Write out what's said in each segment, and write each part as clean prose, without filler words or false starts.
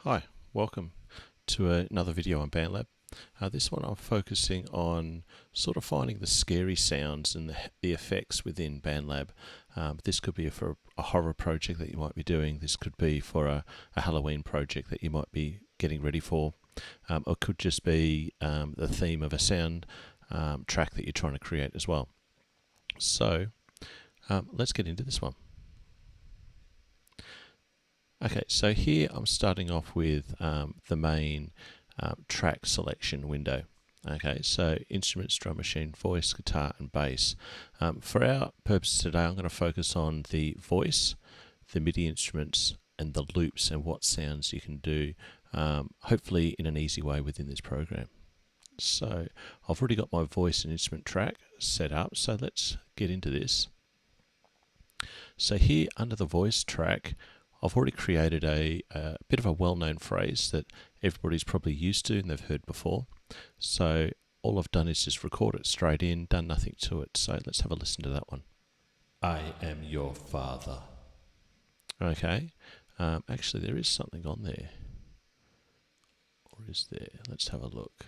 Hi, welcome to another video on Bandlab. This one I'm focusing on sort of finding the scary sounds and the effects within Bandlab. This could be for a horror project that you might be doing. This could be for a Halloween project that you might be getting ready for. Or it could just be the theme of a sound track that you're trying to create as well. So let's get into this one. Okay, so here I'm starting off with the main track selection window. Okay, so instruments, drum machine, voice, guitar, and bass. For our purposes today, I'm going to focus on the voice, the MIDI instruments, and the loops and what sounds you can do, hopefully in an easy way within this program. So I've already got my voice and instrument track set up, so let's get into this. So here under the voice track, I've already created a bit of a well-known phrase that everybody's probably used to and they've heard before. So all I've done is just record it straight in, done nothing to it. So let's have a listen to that one. I am your father. Okay, actually there is something on there. Or is there? Let's have a look.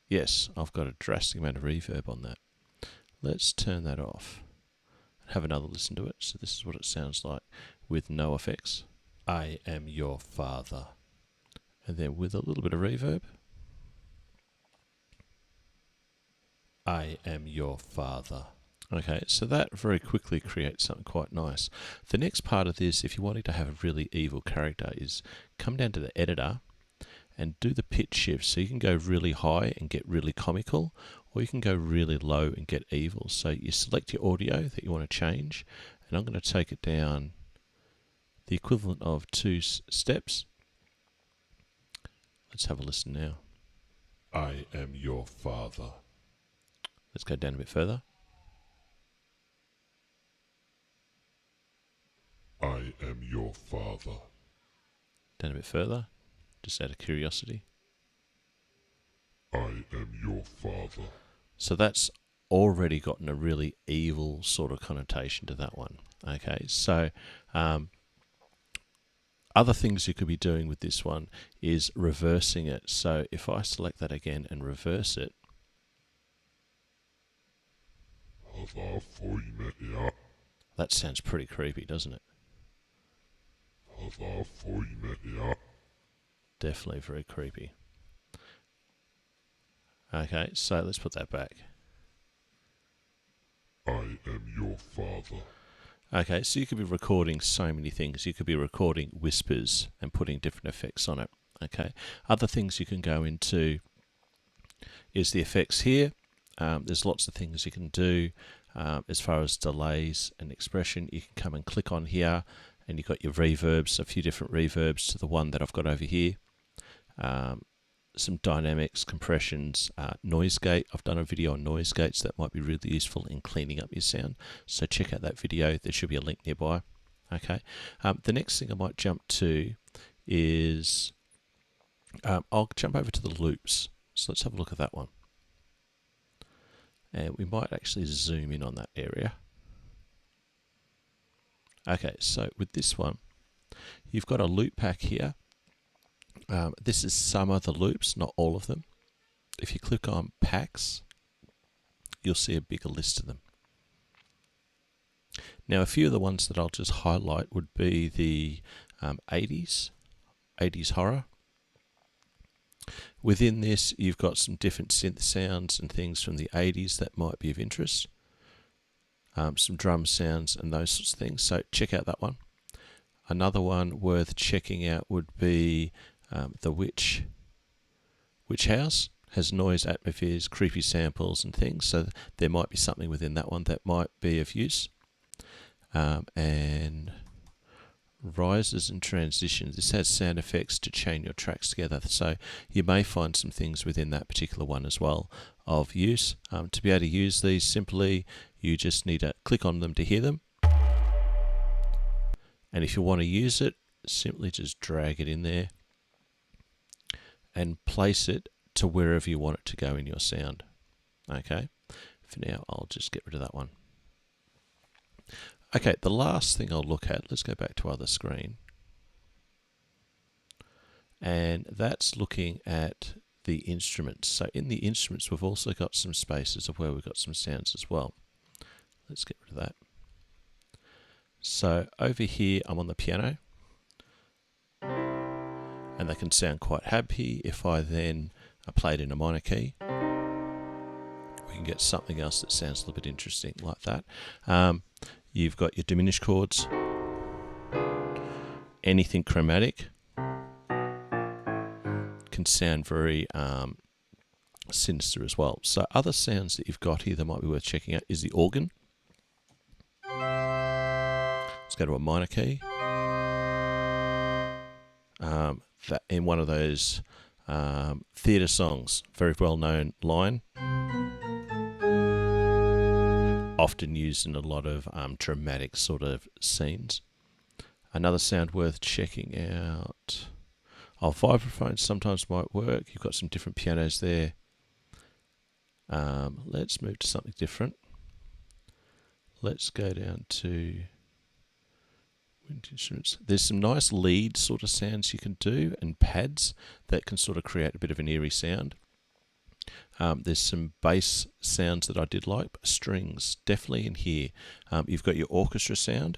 Yes, I've got a drastic amount of reverb on that. Let's turn that off and have another listen to it. So this is what it sounds like with no effects. I am your father. And then with a little bit of reverb. I am your father. Okay, so that very quickly creates something quite nice. The next part of this, if you wanted to have a really evil character, is come down to the editor and do the pitch shift. So you can go really high and get really comical, or you can go really low and get evil. So you select your audio that you want to change, and I'm going to take it down the equivalent of 2 steps. Let's have a listen now. I am your father. Let's go down a bit further. I am your father. Down a bit further, just out of curiosity. I am your father. So that's already gotten a really evil sort of connotation to that one. Okay, so other things you could be doing with this one is reversing it. So if I select that again and reverse it, that sounds pretty creepy, doesn't it? Definitely very creepy. Okay, so let's put that back. I am your father. Okay, so you could be recording so many things. You could be recording whispers and putting different effects on it. Okay, other things you can go into is the effects here. There's lots of things you can do as far as delays and expression. You can come and click on here, and you've got your reverbs, a few different reverbs to the one that I've got over here. Some dynamics, compressions, noise gate. I've done a video on noise gates that might be really useful in cleaning up your sound. So check out that video. There should be a link nearby. Okay. The next thing I might jump to is I'll jump over to the loops. So let's have a look at that one. And we might actually zoom in on that area. Okay, so with this one, you've got a loop pack here. This is some of the loops, not all of them. If you click on packs, you'll see a bigger list of them. Now, a few of the ones that I'll just highlight would be the 80s horror. Within this, you've got some different synth sounds and things from the 80s that might be of interest. Some drum sounds and those sorts of things. So check out that one. Another one worth checking out would be the Witch House. Has noise, atmospheres, creepy samples and things. So there might be something within that one that might be of use. And rises and transitions. This has sound effects to chain your tracks together. So you may find some things within that particular one as well of use. To be able to use these simply, you just need to click on them to hear them. And if you want to use it, simply just drag it in there and place it to wherever you want it to go in your sound. Okay, for now I'll just get rid of that one. Okay, the last thing I'll look at, let's go back to other screen. and that's looking at the instruments. So in the instruments, we've also got some spaces of where we've got some sounds as well. Let's get rid of that. So over here, I'm on the piano, and they can sound quite happy. If I then play it in a minor key, we can get something else that sounds a little bit interesting like that. You've got your diminished chords, anything chromatic can sound very sinister as well. So other sounds that you've got here that might be worth checking out is the organ. Let's go to a minor key. That in one of those theatre songs, very well known line, often used in a lot of dramatic sort of scenes. Another sound worth checking out. Vibraphones sometimes might work. You've got some different pianos there. Let's move to something different. Let's go down to wind instruments. There's some nice lead sort of sounds you can do and pads that can sort of create a bit of an eerie sound. There's some bass sounds that I did like, but strings definitely in here. You've got your orchestra sound.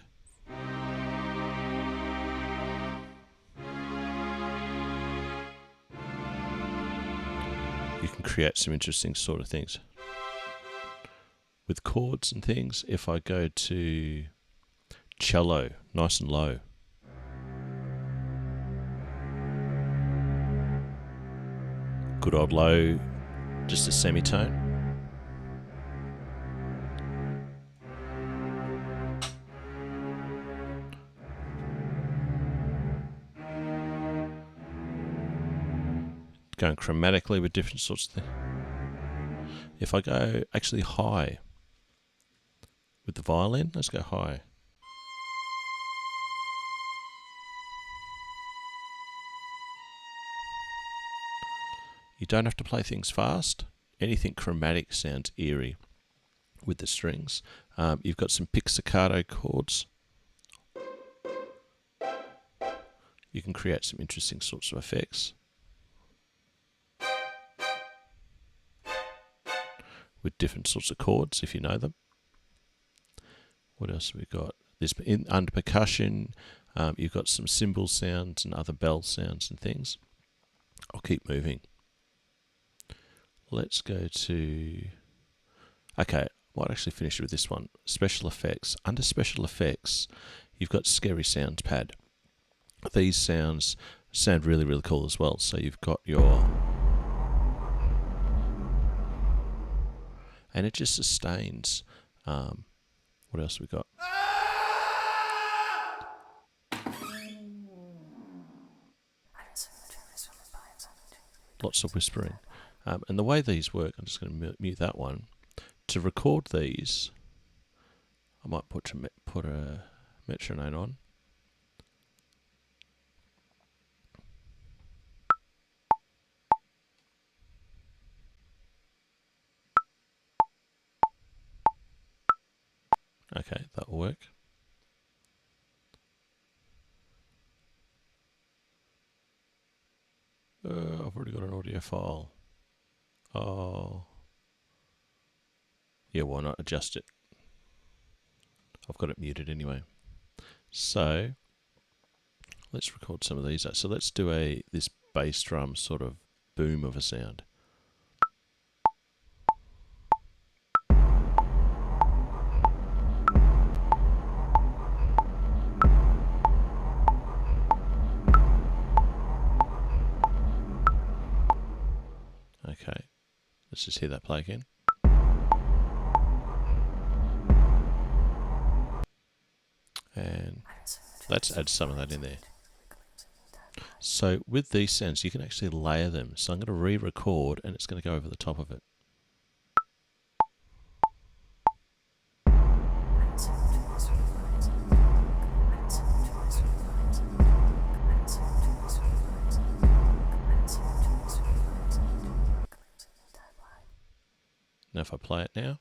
You can create some interesting sort of things with chords and things. If I go to cello, nice and low. Good old low, just a semitone. Going chromatically with different sorts of things. If I go actually high with the violin, let's go high. You don't have to play things fast. Anything chromatic sounds eerie with the strings. You've got some pizzicato chords. You can create some interesting sorts of effects with different sorts of chords if you know them. What else have we got? Under percussion, you've got some cymbal sounds and other bell sounds and things. I'll keep moving. Let's go to... Okay, I might actually finish with this one. Special effects. Under special effects, you've got scary sounds pad. These sounds sound really, really cool as well. So you've got your... And it just sustains. What else have we got? Lots of whispering. And the way these work, I'm just going to mute that one. To record these, I might put a metronome on. Okay, that will work. I've already got an audio file. Oh. Yeah, why not adjust it? I've got it muted anyway. So, let's record some of these. So let's do this bass drum sort of boom of a sound. Okay, let's just hear that play again. And let's add some of that in there. So with these sounds, you can actually layer them. So I'm going to re-record and it's going to go over the top of it. Now if I play it now,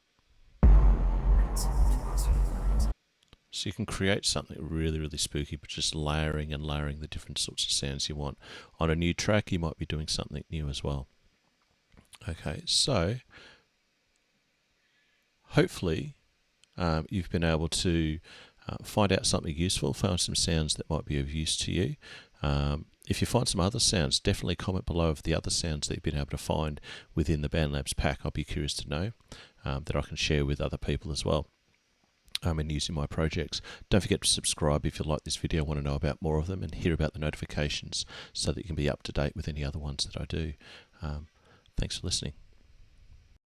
So you can create something really, really spooky, but just layering and layering the different sorts of sounds you want. On a new track, you might be doing something new as well. Okay, so hopefully you've been able to find out something useful, find some sounds that might be of use to you. If you find some other sounds, definitely comment below of the other sounds that you've been able to find within the Bandlabs pack. I'll be curious to know that I can share with other people as well. And using my projects. Don't forget to subscribe if you like this video, want to know about more of them, and hear about the notifications so that you can be up to date with any other ones that I do. Thanks for listening.